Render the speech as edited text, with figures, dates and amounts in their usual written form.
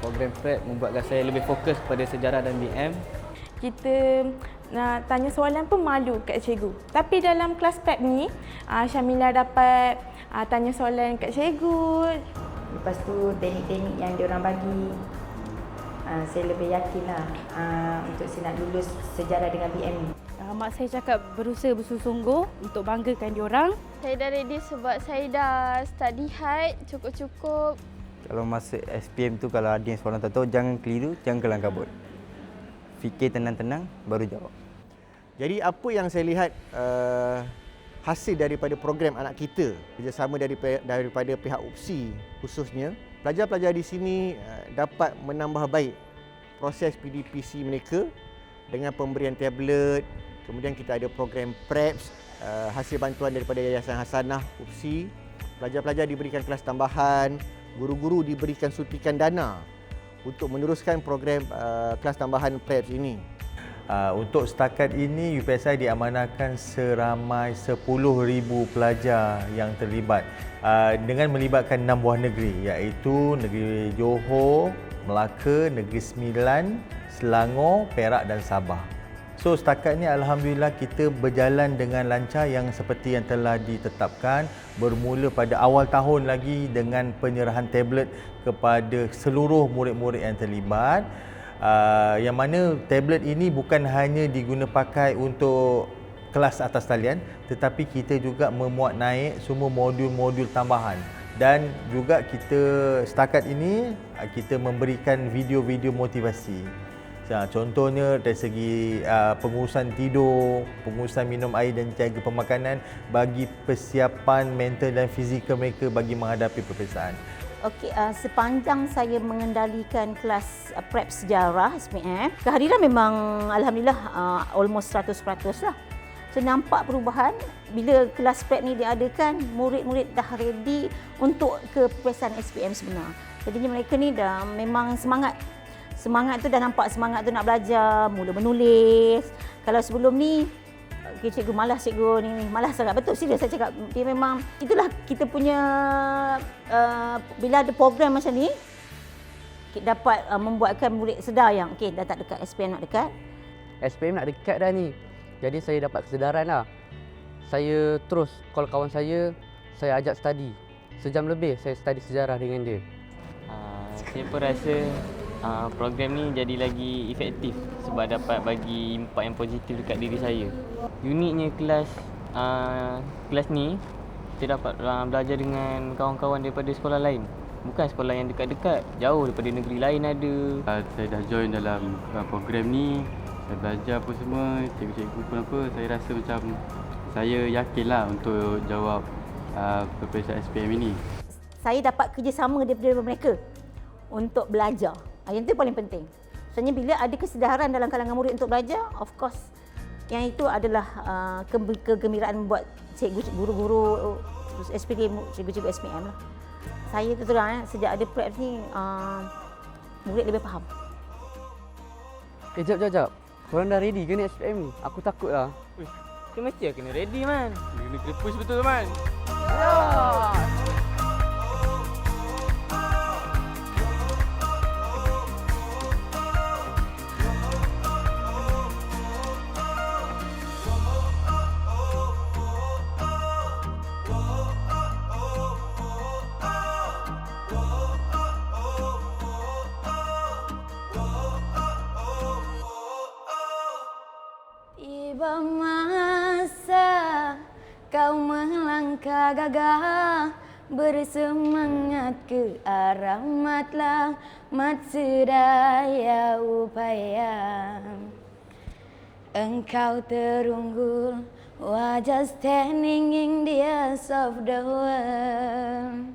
Program prep membuatkan saya lebih fokus pada sejarah dan BM. Kita nak tanya soalan pun malu kat cikgu. Tapi dalam kelas prep ni, Syamila dapat tanya soalan kat cikgu. Lepas tu teknik-teknik yang diorang bagi, saya lebih yakinlah untuk saya nak lulus sejarah dengan BM ni. Mak saya cakap berusaha bersungguh-sungguh untuk banggakan diorang. Saya dah ready sebab saya dah study hard cukup-cukup. Kalau masa SPM tu kalau ada yang soalan tak tahu, jangan keliru, jangan kelang kabut. Fikir tenang-tenang baru jawab. Jadi apa yang saya lihat hasil daripada program anak kita kerjasama daripada pihak UPSI khususnya, pelajar-pelajar di sini dapat menambah baik proses PDPC mereka dengan pemberian tablet. Kemudian kita ada program PREPS, hasil bantuan daripada Yayasan Hasanah UPSI. Pelajar-pelajar diberikan kelas tambahan, guru-guru diberikan suntikan dana untuk meneruskan program kelas tambahan PREPS ini. Untuk setakat ini, UPSI diamanahkan seramai 10,000 pelajar yang terlibat dengan melibatkan 6 buah negeri, iaitu Negeri Johor, Melaka, Negeri Sembilan, Selangor, Perak dan Sabah. So setakat ni alhamdulillah kita berjalan dengan lancar yang seperti yang telah ditetapkan, bermula pada awal tahun lagi dengan penyerahan tablet kepada seluruh murid-murid yang terlibat. Yang mana tablet ini bukan hanya diguna pakai untuk kelas atas talian, tetapi kita juga memuat naik semua modul-modul tambahan. Dan juga kita setakat ini kita memberikan video-video motivasi. Contohnya dari segi pengurusan tidur, pengurusan minum air dan jaga pemakanan bagi persiapan mental dan fizikal mereka bagi menghadapi peperiksaan. Okey, sepanjang saya mengendalikan kelas prep sejarah SPM, kehadiran memang alhamdulillah almost 100% lah. So nampak perubahan bila kelas prep ni diadakan, murid-murid dah ready untuk ke peperiksaan SPM sebenar. Jadinya mereka ni dah memang semangat. Semangat tu dah nampak, semangat tu nak belajar, mula menulis. Kalau sebelum ni, okay, cikgu malas, cikgu ni malas sangat. Betul, serius saya cakap. Dia memang, itulah kita punya, bila ada program macam ni, kita dapat membuatkan murid sedar yang, okay, dah tak dekat, SPM nak dekat. SPM nak dekat dah ni. Jadi saya dapat kesedaran lah. Saya terus call kawan saya ajak study. Sejam lebih saya study sejarah dengan dia. Saya pun rasa program ni jadi lagi efektif sebab dapat bagi impak yang positif dekat diri saya. Uniknya kelas ni, kita dapat belajar dengan kawan-kawan daripada sekolah lain. Bukan sekolah yang dekat-dekat, jauh daripada negeri lain ada. Saya dah join dalam program ni, saya belajar apa semua, cikgu-cikgu pun apa, saya rasa macam saya yakinlah untuk jawab peperiksaan SPM ini. Saya dapat kerjasama daripada mereka untuk belajar. Yang itu paling penting. Sebenarnya bila ada kesedaran dalam kalangan murid untuk belajar, of course, yang itu adalah kegembiraan buat cikgu, guru-guru, cikgu-cikgu SPM lah. Saya tu terang, sejak ada prep ni, murid lebih faham. Jap. Korang dah ready ke ni SPM ni? Aku takut lah. Kita mesti kena ready, man. Kena push betul, man. Tiba masa kau melangkah gagah, bersemangat ke arah matlamat sedaya upaya. Engkau terunggul, wajah standing in the eyes of the world.